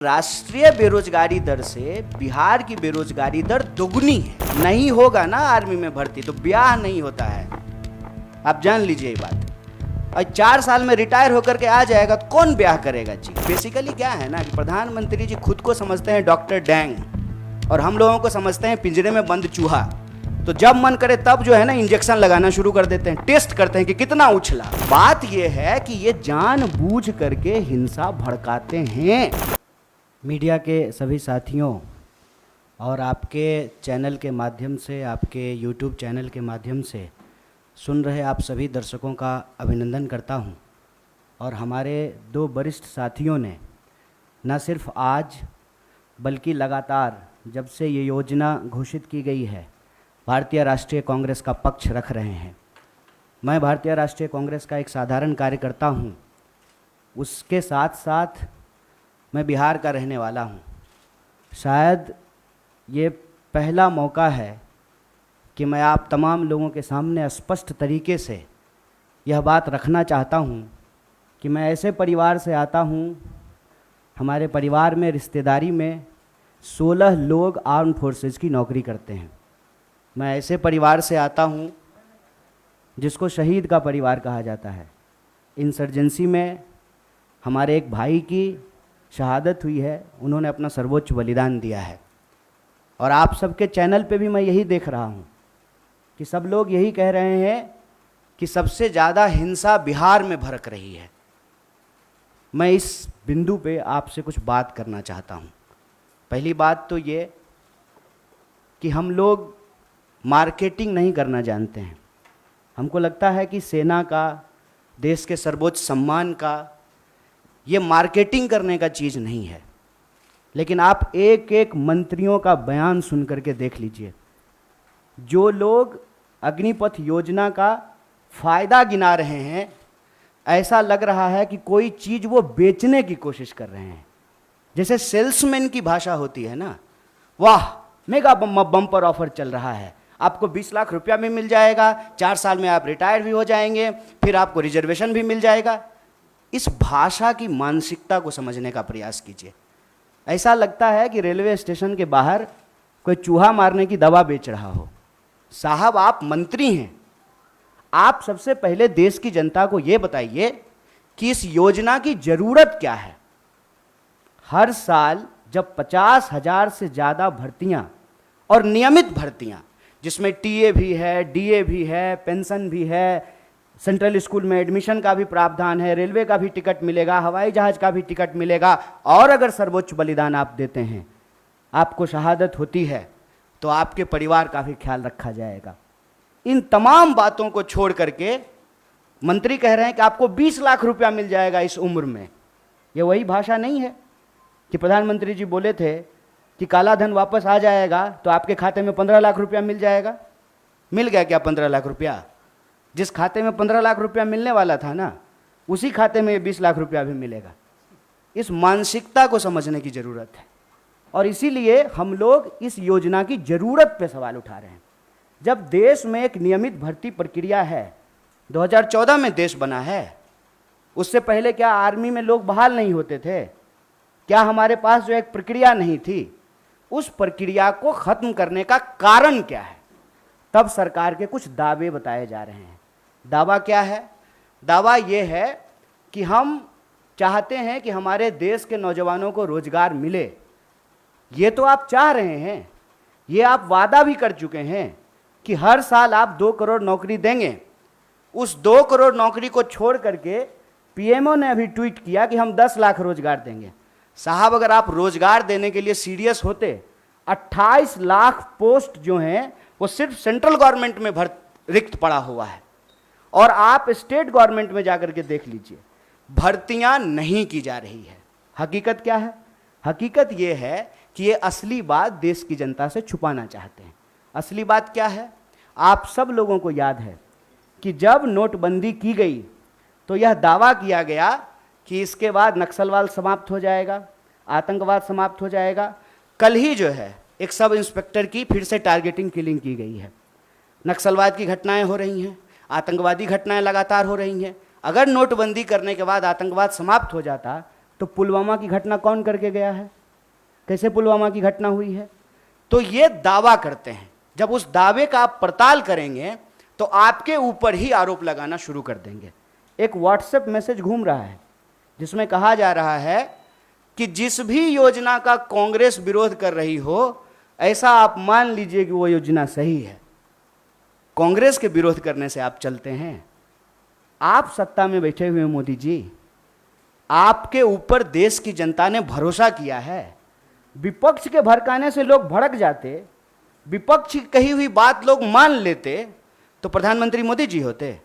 राष्ट्रीय बेरोजगारी दर से बिहार की बेरोजगारी दर दुगनी है। नहीं होगा ना आर्मी में भर्ती तो ब्याह नहीं होता है, आप जान लीजिए ये बात। और 4 साल में रिटायर होकर के आ जाएगा, कौन ब्याह करेगा जी। बेसिकली क्या है ना कि प्रधानमंत्री जी खुद को समझते हैं डॉक्टर डैंग और हम लोगों को समझते हैं पिंजरे में बंद चूहा। तो जब मन करे तब जो है ना इंजेक्शन लगाना शुरू कर देते हैं, टेस्ट करते हैं कि कितना उछला। बात यह है कि ये जानबूझ करके हिंसा भड़काते हैं। मीडिया के सभी साथियों और आपके चैनल के माध्यम से, आपके यूट्यूब चैनल के माध्यम से सुन रहे आप सभी दर्शकों का अभिनंदन करता हूं। और हमारे 2 वरिष्ठ साथियों ने न सिर्फ आज बल्कि लगातार जब से ये योजना घोषित की गई है भारतीय राष्ट्रीय कांग्रेस का पक्ष रख रहे हैं। मैं भारतीय राष्ट्रीय कांग्रेस का एक साधारण कार्यकर्ता हूं, उसके साथ साथ मैं बिहार का रहने वाला हूं। शायद ये पहला मौका है कि मैं आप तमाम लोगों के सामने स्पष्ट तरीके से यह बात रखना चाहता हूं कि मैं ऐसे परिवार से आता हूं, हमारे परिवार में रिश्तेदारी में 16 लोग आर्म फोर्सेस की नौकरी करते हैं। मैं ऐसे परिवार से आता हूं जिसको शहीद का परिवार कहा जाता है। इंसर्जेंसी में हमारे एक भाई की शहादत हुई है, उन्होंने अपना सर्वोच्च बलिदान दिया है। और आप सबके चैनल पे भी मैं यही देख रहा हूँ कि सब लोग यही कह रहे हैं कि सबसे ज़्यादा हिंसा बिहार में भड़क रही है। मैं इस बिंदु पे आपसे कुछ बात करना चाहता हूँ। पहली बात तो ये कि हम लोग मार्केटिंग नहीं करना जानते हैं। हमको लगता है कि सेना का, देश के सर्वोच्च सम्मान का, ये मार्केटिंग करने का चीज़ नहीं है। लेकिन आप एक एक मंत्रियों का बयान सुन करके देख लीजिए। जो लोग अग्निपथ योजना का फ़ायदा गिना रहे हैं, ऐसा लग रहा है कि कोई चीज़ वो बेचने की कोशिश कर रहे हैं। जैसे सेल्समैन की भाषा होती है ना, वाह मेगा बम्पर ऑफर चल रहा है, आपको 20 लाख रुपया भी मिल जाएगा, 4 साल में आप रिटायर भी हो जाएंगे, फिर आपको रिजर्वेशन भी मिल जाएगा। इस भाषा की मानसिकता को समझने का प्रयास कीजिए। ऐसा लगता है कि रेलवे स्टेशन के बाहर कोई चूहा मारने की दवा बेच रहा हो। साहब आप मंत्री हैं, आप सबसे पहले देश की जनता को यह बताइए कि इस योजना की जरूरत क्या है। हर साल जब 50,000 से ज़्यादा भर्तियां और नियमित भर्तियां, जिसमें टीए भी है, डीए भी है, पेंशन भी है, सेंट्रल स्कूल में एडमिशन का भी प्रावधान है, रेलवे का भी टिकट मिलेगा, हवाई जहाज का भी टिकट मिलेगा, और अगर सर्वोच्च बलिदान आप देते हैं, आपको शहादत होती है, तो आपके परिवार का भी ख्याल रखा जाएगा। इन तमाम बातों को छोड़ करके मंत्री कह रहे हैं कि आपको 20 लाख रुपया मिल जाएगा इस उम्र में। ये वही भाषा नहीं है कि प्रधानमंत्री जी बोले थे कि काला धन वापस आ जाएगा तो आपके खाते में 15 लाख रुपया मिल जाएगा। मिल गया क्या 15 लाख रुपया? जिस खाते में 15 लाख रुपया मिलने वाला था ना, उसी खाते में 20 लाख रुपया भी मिलेगा। इस मानसिकता को समझने की ज़रूरत है और इसीलिए हम लोग इस योजना की ज़रूरत पे सवाल उठा रहे हैं। जब देश में एक नियमित भर्ती प्रक्रिया है, 2014 में देश बना है, उससे पहले क्या आर्मी में लोग बहाल नहीं होते थे? क्या हमारे पास जो एक प्रक्रिया नहीं थी, उस प्रक्रिया को ख़त्म करने का कारण क्या है? तब सरकार के कुछ दावे बताए जा रहे हैं। दावा क्या है? दावा ये है कि हम चाहते हैं कि हमारे देश के नौजवानों को रोजगार मिले। ये तो आप चाह रहे हैं, ये आप वादा भी कर चुके हैं कि हर साल आप 2 करोड़ नौकरी देंगे। उस 2 करोड़ नौकरी को छोड़ करके पीएमओ ने अभी ट्वीट किया कि हम 10 लाख रोजगार देंगे। साहब अगर आप रोजगार देने के लिए सीरियस होते, 28 लाख पोस्ट जो हैं वो सिर्फ सेंट्रल गवर्नमेंट में रिक्त पड़ा हुआ है, और आप स्टेट गवर्नमेंट में जाकर के देख लीजिए, भर्तियां नहीं की जा रही है। हकीकत क्या है? हकीकत ये है कि ये असली बात देश की जनता से छुपाना चाहते हैं। असली बात क्या है? आप सब लोगों को याद है कि जब नोटबंदी की गई तो यह दावा किया गया कि इसके बाद नक्सलवाद समाप्त हो जाएगा, आतंकवाद समाप्त हो जाएगा। कल ही जो है एक सब इंस्पेक्टर की फिर से टारगेटिंग किलिंग की गई है। नक्सलवाद की घटनाएं हो रही हैं, आतंकवादी घटनाएं लगातार हो रही हैं। अगर नोटबंदी करने के बाद आतंकवाद समाप्त हो जाता तो पुलवामा की घटना कौन करके गया है? कैसे पुलवामा की घटना हुई है? तो ये दावा करते हैं। जब उस दावे का आप पड़ताल करेंगे तो आपके ऊपर ही आरोप लगाना शुरू कर देंगे। एक व्हाट्सएप मैसेज घूम रहा है जिसमें कहा जा रहा है कि जिस भी योजना का कांग्रेस विरोध कर रही हो, ऐसा आप मान लीजिए कि वो योजना सही है। कांग्रेस के विरोध करने से आप चलते हैं? आप सत्ता में बैठे हुए मोदी जी, आपके ऊपर देश की जनता ने भरोसा किया है। विपक्ष के भड़काने से लोग भड़क जाते, विपक्ष की कही हुई बात लोग मान लेते, तो प्रधानमंत्री मोदी जी होते।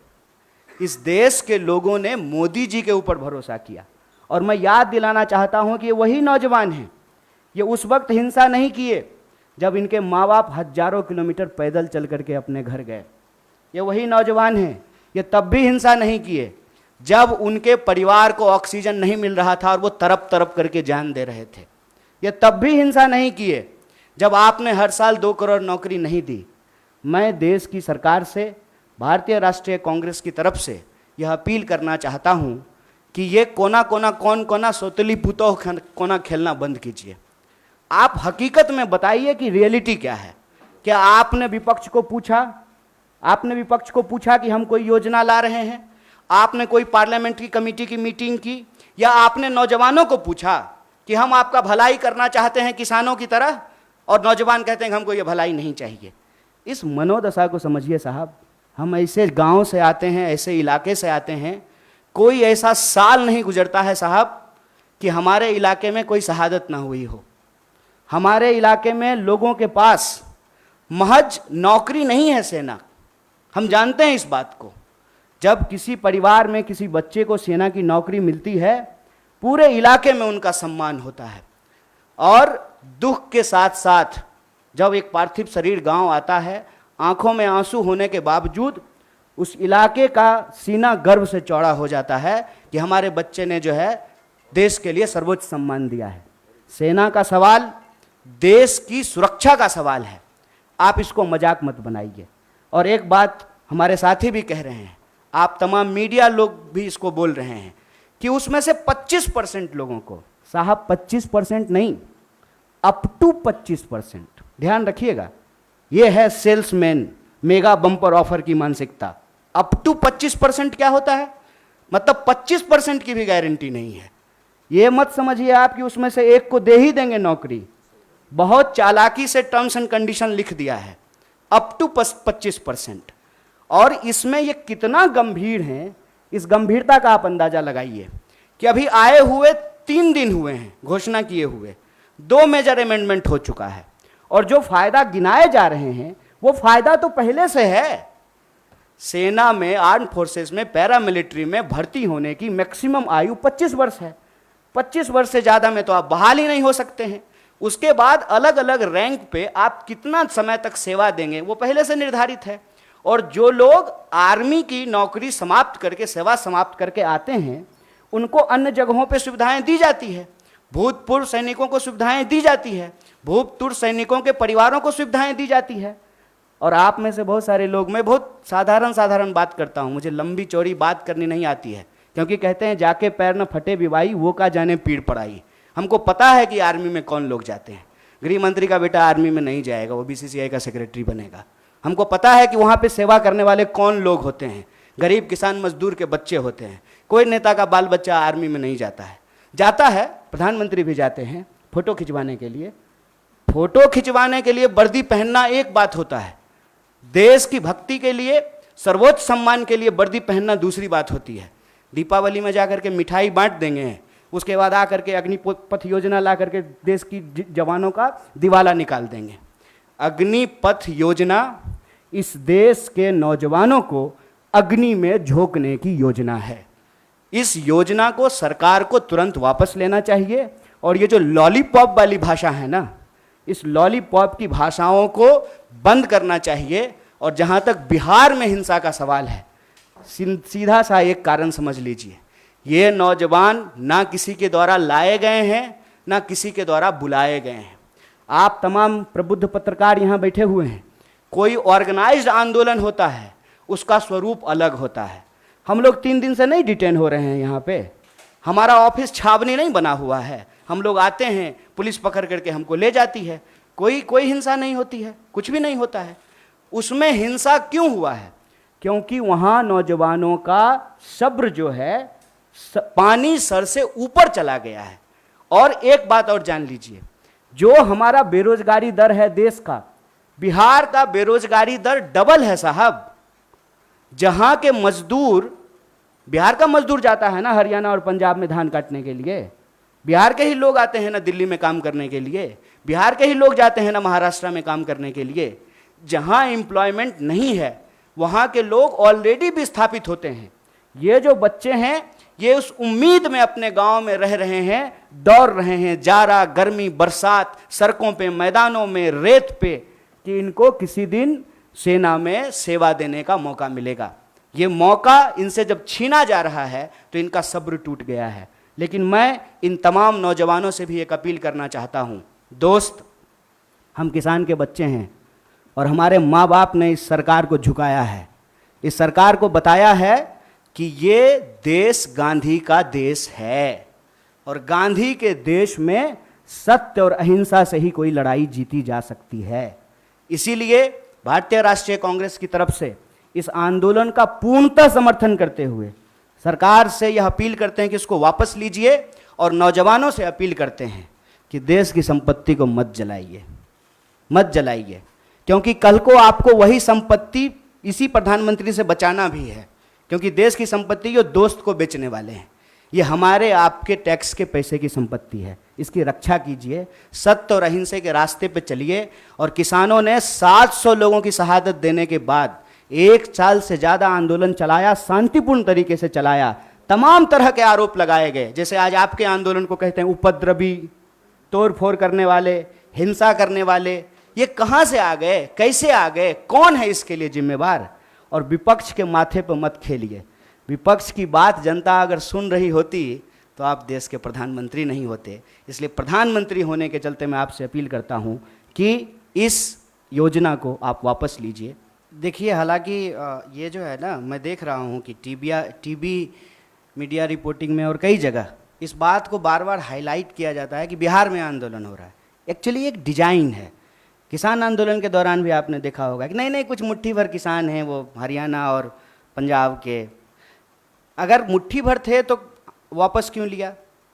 इस देश के लोगों ने मोदी जी के ऊपर भरोसा किया। और मैं याद दिलाना चाहता हूं कि ये वही नौजवान हैं, ये उस वक्त हिंसा नहीं किए जब इनके माँ बाप हजारों किलोमीटर पैदल चल करके अपने घर गए। ये वही नौजवान हैं, ये तब भी हिंसा नहीं किए जब उनके परिवार को ऑक्सीजन नहीं मिल रहा था और वो तरप तरप करके जान दे रहे थे। ये तब भी हिंसा नहीं किए जब आपने हर साल 2 करोड़ नौकरी नहीं दी। मैं देश की सरकार से, भारतीय राष्ट्रीय कांग्रेस की तरफ से यह अपील करना चाहता हूं कि ये कोना कोना कौन कोना सोतली पुतो कोना खेलना बंद कीजिए। आप हकीकत में बताइए कि रियलिटी क्या है। क्या आपने विपक्ष को पूछा? आपने विपक्ष को पूछा कि हम कोई योजना ला रहे हैं? आपने कोई पार्लियामेंट्री कमेटी की मीटिंग की? या आपने नौजवानों को पूछा कि हम आपका भलाई करना चाहते हैं किसानों की तरह, और नौजवान कहते हैं कि हमको ये भलाई नहीं चाहिए? इस मनोदशा को समझिए साहब। हम ऐसे गांव से आते हैं, ऐसे इलाके से आते हैं, कोई ऐसा साल नहीं गुजरता है साहब कि हमारे इलाके में कोई शहादत ना हुई हो। हमारे इलाके में लोगों के पास महज नौकरी नहीं है सेना, हम जानते हैं इस बात को। जब किसी परिवार में किसी बच्चे को सेना की नौकरी मिलती है, पूरे इलाके में उनका सम्मान होता है। और दुख के साथ साथ जब एक पार्थिव शरीर गांव आता है, आंखों में आंसू होने के बावजूद उस इलाके का सीना गर्व से चौड़ा हो जाता है कि हमारे बच्चे ने जो है देश के लिए सर्वोच्च सम्मान दिया है। सेना का सवाल देश की सुरक्षा का सवाल है, आप इसको मजाक मत बनाइए। और एक बात हमारे साथी भी कह रहे हैं, आप तमाम मीडिया लोग भी इसको बोल रहे हैं कि उसमें से 25% लोगों को, साहब 25% नहीं, अप टू 25%, ध्यान रखिएगा, यह है सेल्समैन मेगा बम्पर ऑफर की मानसिकता। अप टू 25% क्या होता है? मतलब 25% की भी गारंटी नहीं है। यह मत समझिए आप कि उसमें से एक को दे ही देंगे नौकरी। बहुत चालाकी से टर्म्स एंड कंडीशन लिख दिया है, अप टू 25%। और इसमें यह कितना गंभीर है, इस गंभीरता का आप अंदाजा लगाइए कि अभी आए हुए 3 दिन हुए हैं घोषणा किए हुए, 2 मेजर अमेंडमेंट हो चुका है, और जो फायदा गिनाए जा रहे हैं वो फायदा तो पहले से है। सेना में, आर्म फोर्सेस में, पैरामिलिट्री में भर्ती होने की मैक्सिमम आयु 25 वर्ष है। 25 वर्ष से ज़्यादा में तो आप बहाल ही नहीं हो सकते हैं। उसके बाद अलग अलग रैंक पे आप कितना समय तक सेवा देंगे वो पहले से निर्धारित है। और जो लोग आर्मी की नौकरी समाप्त करके, सेवा समाप्त करके आते हैं, उनको अन्य जगहों पे सुविधाएं दी जाती है। भूतपूर्व सैनिकों को सुविधाएं दी जाती है, भूतपूर्व सैनिकों के परिवारों को सुविधाएं दी जाती है। और आप में से बहुत सारे लोग, मैं बहुत साधारण बात करता हूँ, मुझे लंबी चौड़ी बात करनी नहीं आती है, क्योंकि कहते हैं जाके पैर न फटे विवाई, वो का जाने पीड़ पड़ाई। हमको पता है कि आर्मी में कौन लोग जाते हैं। गृह मंत्री का बेटा आर्मी में नहीं जाएगा, वो BCCI का सेक्रेटरी बनेगा। हमको पता है कि वहाँ पे सेवा करने वाले कौन लोग होते हैं, गरीब किसान मजदूर के बच्चे होते हैं। कोई नेता का बाल बच्चा आर्मी में नहीं जाता है। जाता है, प्रधानमंत्री भी जाते हैं फोटो खिंचवाने के लिए। फोटो खिंचवाने के लिए वर्दी पहनना एक बात होता है, देश की भक्ति के लिए, सर्वोच्च सम्मान के लिए वर्दी पहनना दूसरी बात होती है। दीपावली में जाकर के मिठाई बांट देंगे, उसके बाद आकर के अग्निपथ योजना ला करके देश की जवानों का दिवाला निकाल देंगे। अग्निपथ योजना इस देश के नौजवानों को अग्नि में झोंकने की योजना है। इस योजना को सरकार को तुरंत वापस लेना चाहिए। और ये जो लॉलीपॉप वाली भाषा है ना, इस लॉलीपॉप की भाषाओं को बंद करना चाहिए। और जहां तक बिहार में हिंसा का सवाल है, सीधा सा एक कारण समझ लीजिए, ये नौजवान ना किसी के द्वारा लाए गए हैं, ना किसी के द्वारा बुलाए गए हैं। आप तमाम प्रबुद्ध पत्रकार यहाँ बैठे हुए हैं, कोई ऑर्गेनाइज्ड आंदोलन होता है उसका स्वरूप अलग होता है। हम लोग 3 दिन से नहीं डिटेन हो रहे हैं यहाँ पे, हमारा ऑफिस छावनी नहीं बना हुआ है, हम लोग आते हैं, पुलिस पकड़ करके हमको ले जाती है, कोई हिंसा नहीं होती है, कुछ भी नहीं होता है। उसमें हिंसा क्यों हुआ है? क्योंकि वहां नौजवानों का सब्र जो है पानी सर से ऊपर चला गया है। और एक बात और जान लीजिए, जो हमारा बेरोजगारी दर है देश का, बिहार का बेरोजगारी दर डबल है साहब। जहां के मजदूर, बिहार का मजदूर जाता है ना हरियाणा और पंजाब में धान काटने के लिए, बिहार के ही लोग आते हैं ना दिल्ली में काम करने के लिए, बिहार के ही लोग जाते हैं ना महाराष्ट्र में काम करने के लिए। जहां एम्प्लॉयमेंट नहीं है वहां के लोग ऑलरेडी विस्थापित होते हैं। ये जो बच्चे हैं ये उस उम्मीद में अपने गांव में रह रहे हैं, दौड़ रहे हैं जाड़ा गर्मी बरसात, सड़कों पे मैदानों में रेत पे, कि इनको किसी दिन सेना में सेवा देने का मौका मिलेगा। ये मौका इनसे जब छीना जा रहा है तो इनका सब्र टूट गया है। लेकिन मैं इन तमाम नौजवानों से भी एक अपील करना चाहता हूं, दोस्त, हम किसान के बच्चे हैं और हमारे माँ बाप ने इस सरकार को झुकाया है, इस सरकार को बताया है कि ये देश गांधी का देश है और गांधी के देश में सत्य और अहिंसा से ही कोई लड़ाई जीती जा सकती है। इसीलिए भारतीय राष्ट्रीय कांग्रेस की तरफ से इस आंदोलन का पूर्णतः समर्थन करते हुए सरकार से यह अपील करते हैं कि इसको वापस लीजिए और नौजवानों से अपील करते हैं कि देश की संपत्ति को मत जलाइए, मत जलाइए, क्योंकि कल को आपको वही संपत्ति इसी प्रधानमंत्री से बचाना भी है। क्योंकि देश की संपत्ति ये दोस्त को बेचने वाले हैं, ये हमारे आपके टैक्स के पैसे की संपत्ति है, इसकी रक्षा कीजिए, सत्य और अहिंसा के रास्ते पे चलिए। और किसानों ने 700 लोगों की शहादत देने के बाद 1 साल से ज़्यादा आंदोलन चलाया, शांतिपूर्ण तरीके से चलाया, तमाम तरह के आरोप लगाए गए, जैसे आज आपके आंदोलन को कहते हैं उपद्रवी, तोड़फोड़ करने वाले, हिंसा करने वाले। ये कहाँ से आ गए, कैसे आ गए, कौन है इसके लिए जिम्मेवार? और विपक्ष के माथे पर मत खेलिए। विपक्ष की बात जनता अगर सुन रही होती तो आप देश के प्रधानमंत्री नहीं होते। इसलिए प्रधानमंत्री होने के चलते मैं आपसे अपील करता हूं कि इस योजना को आप वापस लीजिए। देखिए, हालांकि ये जो है ना, मैं देख रहा हूं कि टीवी मीडिया रिपोर्टिंग में और कई जगह इस बात को बार बार हाईलाइट किया जाता है कि बिहार में आंदोलन हो रहा है। एक्चुअली एक डिजाइन है। किसान आंदोलन के दौरान भी आपने देखा होगा कि नहीं कुछ मुट्ठी भर किसान हैं वो हरियाणा और पंजाब के। अगर मुट्ठी भर थे तो वापस क्यों लिया?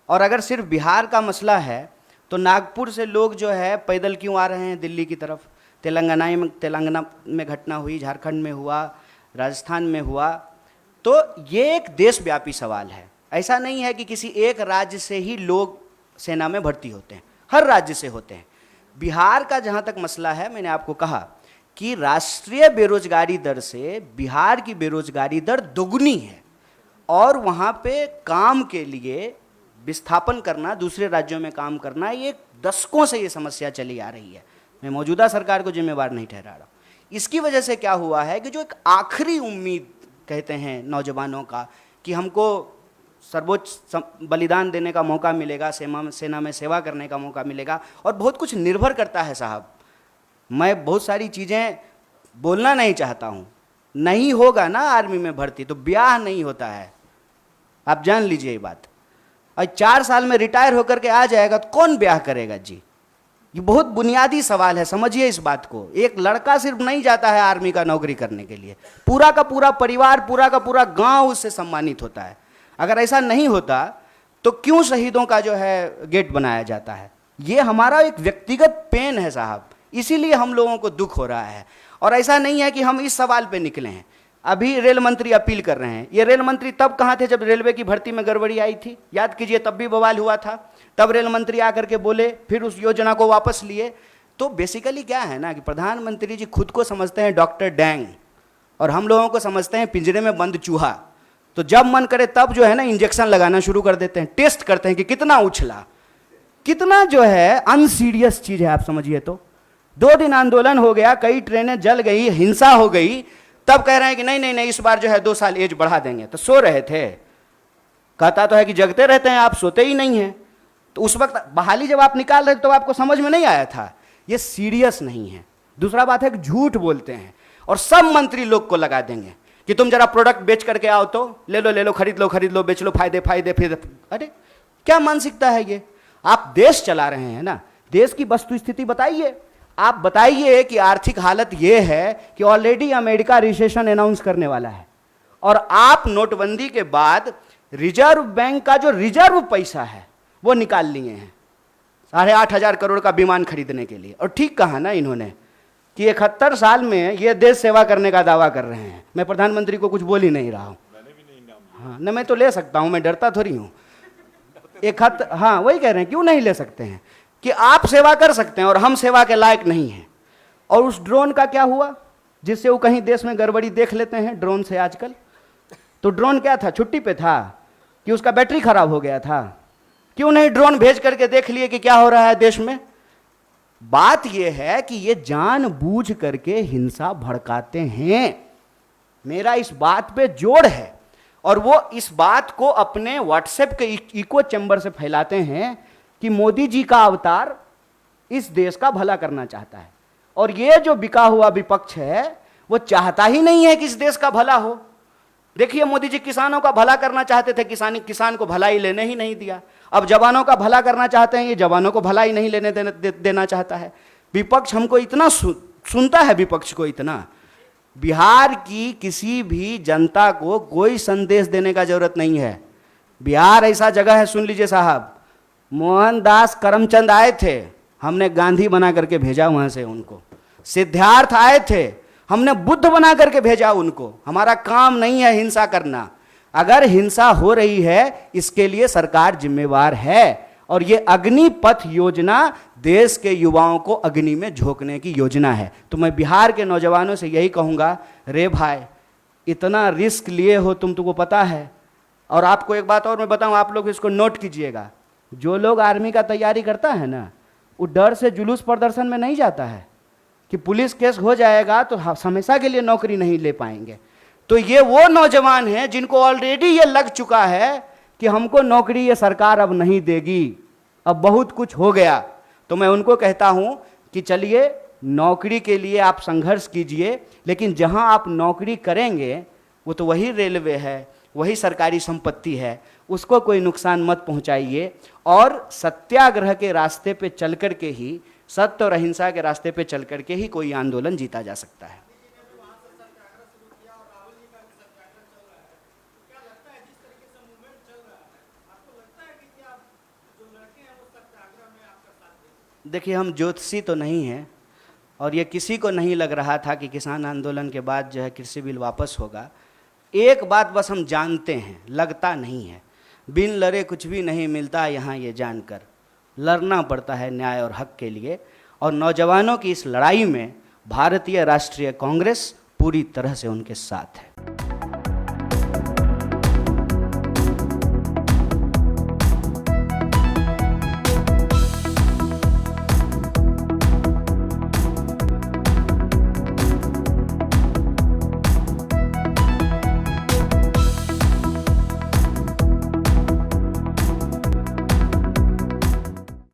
और अगर सिर्फ बिहार का मसला है तो नागपुर से लोग जो है पैदल क्यों आ रहे हैं दिल्ली की तरफ? तेलंगाना में घटना हुई, झारखंड में हुआ, राजस्थान में हुआ। तो ये एक देशव्यापी सवाल है। ऐसा नहीं है कि किसी एक राज्य से ही लोग सेना में भर्ती होते हैं, हर राज्य से होते हैं। बिहार का जहाँ तक मसला है, मैंने आपको कहा कि राष्ट्रीय बेरोजगारी दर से बिहार की बेरोजगारी दर दोगुनी है और वहाँ पे काम के लिए विस्थापन करना, दूसरे राज्यों में काम करना, ये दशकों से ये समस्या चली आ रही है। मैं मौजूदा सरकार को जिम्मेवार नहीं ठहरा रहा। इसकी वजह से क्या हुआ है कि जो एक आखिरी उम्मीद कहते हैं नौजवानों का कि हमको सर्वोच्च बलिदान देने का मौका मिलेगा, सेना में सेवा करने का मौका मिलेगा, और बहुत कुछ निर्भर करता है साहब। मैं बहुत सारी चीज़ें बोलना नहीं चाहता हूँ। नहीं होगा ना आर्मी में भर्ती तो ब्याह नहीं होता है, आप जान लीजिए ये बात। और 4 साल में रिटायर होकर के आ जाएगा तो कौन ब्याह करेगा जी? ये बहुत बुनियादी सवाल है, समझिए इस बात को। एक लड़का सिर्फ नहीं जाता है आर्मी का नौकरी करने के लिए, पूरा का पूरा परिवार, पूरा का पूरा गांव उससे सम्मानित होता है। अगर ऐसा नहीं होता तो क्यों शहीदों का जो है गेट बनाया जाता है? ये हमारा एक व्यक्तिगत पेन है साहब, इसीलिए हम लोगों को दुख हो रहा है। और ऐसा नहीं है कि हम इस सवाल पे निकले हैं। अभी रेल मंत्री अपील कर रहे हैं। ये रेल मंत्री तब कहाँ थे जब रेलवे की भर्ती में गड़बड़ी आई थी? याद कीजिए, तब भी बवाल हुआ था। तब रेल मंत्री आकर के बोले, फिर उस योजना को वापस लिए। तो बेसिकली क्या है ना कि प्रधानमंत्री जी खुद को समझते हैं डॉक्टर डैंग और हम लोगों को समझते हैं पिंजरे में बंद चूहा। तो जब मन करे तब जो है ना इंजेक्शन लगाना शुरू कर देते हैं, टेस्ट करते हैं कि कितना उछला, कितना जो है अनसीरियस चीज है। आप समझिए तो 2 दिन आंदोलन हो गया, कई ट्रेनें जल गई, हिंसा हो गई, तब कह रहे हैं कि नहीं इस बार जो है 2 साल एज बढ़ा देंगे। तो सो रहे थे? कहता तो है कि जगते रहते हैं आप, सोते ही नहीं हैं। तो उस वक्त बहाली जब आप निकाल रहे थे तो आपको समझ में नहीं आया था। ये सीरियस नहीं है। दूसरा बात है कि झूठ बोलते हैं और सब मंत्री लोग को लगा देंगे। कि तुम जरा प्रोडक्ट बेच करके आओ तो ले लो, खरीद लो, बेच लो, फायदे फायदे फिर। अरे क्या मानसिकता है ये? आप देश चला रहे हैं ना, देश की वस्तु स्थिति बताइए। आप बताइए कि आर्थिक हालत ये है कि ऑलरेडी अमेरिका रिसेशन अनाउंस करने वाला है, और आप नोटबंदी के बाद रिजर्व बैंक का जो रिजर्व पैसा है वो निकाल लिए हैं 8,500 करोड़ का विमान खरीदने के लिए। और ठीक कहा ना इन्होंने कि 71 साल में ये देश सेवा करने का दावा कर रहे हैं। मैं प्रधानमंत्री को कुछ बोल ही नहीं रहा हूं। हाँ न, मैं तो ले सकता हूं, मैं डरता थोड़ी हूं। हाँ वही कह रहे हैं, क्यों नहीं ले सकते हैं कि आप सेवा कर सकते हैं और हम सेवा के लायक नहीं हैं। और उस ड्रोन का क्या हुआ जिससे वो कहीं देश में गड़बड़ी देख लेते हैं ड्रोन से आजकल? तो ड्रोन क्या था, छुट्टी पे था कि उसका बैटरी खराब हो गया था? क्यों नहीं ड्रोन भेज करके देख लिए कि क्या हो रहा है देश में? बात यह है कि ये जानबूझ करके हिंसा भड़काते हैं। मेरा इस बात पे जोर है, और वो इस बात को अपने व्हाट्सएप के इको चैम्बर से फैलाते हैं कि मोदी जी का अवतार इस देश का भला करना चाहता है। और ये जो बिका हुआ विपक्ष है वो चाहता ही नहीं है कि इस देश का भला हो। देखिए मोदी जी किसानों का भला करना चाहते थे, किसान को भलाई लेने ही नहीं दिया। अब जवानों का भला करना चाहते हैं, ये जवानों को भलाई नहीं लेने देना चाहता है। विपक्ष हमको इतना सुनता है, विपक्ष को इतना। बिहार की किसी भी जनता को कोई संदेश देने का जरूरत नहीं है। बिहार ऐसा जगह है, सुन लीजिए साहब, मोहनदास करमचंद आए थे, हमने गांधी बना करके भेजा वहां से उनको। सिद्धार्थ आए थे, हमने बुद्ध बना करके भेजा उनको। हमारा काम नहीं है हिंसा करना। अगर हिंसा हो रही है इसके लिए सरकार जिम्मेवार है। और ये अग्निपथ योजना देश के युवाओं को अग्नि में झोंकने की योजना है। तो मैं बिहार के नौजवानों से यही कहूंगा, रे भाई इतना रिस्क लिए हो तुमको पता है। और आपको एक बात और मैं बताऊं, आप लोग इसको नोट कीजिएगा, जो लोग आर्मी का तैयारी करता है ना, वो डर से जुलूस प्रदर्शन में नहीं जाता है कि पुलिस केस हो जाएगा तो हमेशा के लिए नौकरी नहीं ले पाएंगे। तो ये वो नौजवान हैं जिनको ऑलरेडी ये लग चुका है कि हमको नौकरी ये सरकार अब नहीं देगी, अब बहुत कुछ हो गया। तो मैं उनको कहता हूं कि चलिए नौकरी के लिए आप संघर्ष कीजिए, लेकिन जहां आप नौकरी करेंगे वो तो वही रेलवे है, वही सरकारी संपत्ति है, उसको कोई नुकसान मत पहुंचाइए। और सत्याग्रह के रास्ते पे चल कर के ही, सत्य और अहिंसा के रास्ते पे चल कर के ही कोई आंदोलन जीता जा सकता है। देखिए हम ज्योतिषी तो नहीं हैं, और ये किसी को नहीं लग रहा था कि किसान आंदोलन के बाद जो है कृषि बिल वापस होगा। एक बात बस हम जानते हैं, लगता नहीं है, बिन लड़े कुछ भी नहीं मिलता यहाँ, ये जानकर लड़ना पड़ता है न्याय और हक के लिए। और नौजवानों की इस लड़ाई में भारतीय राष्ट्रीय कांग्रेस पूरी तरह से उनके साथ है।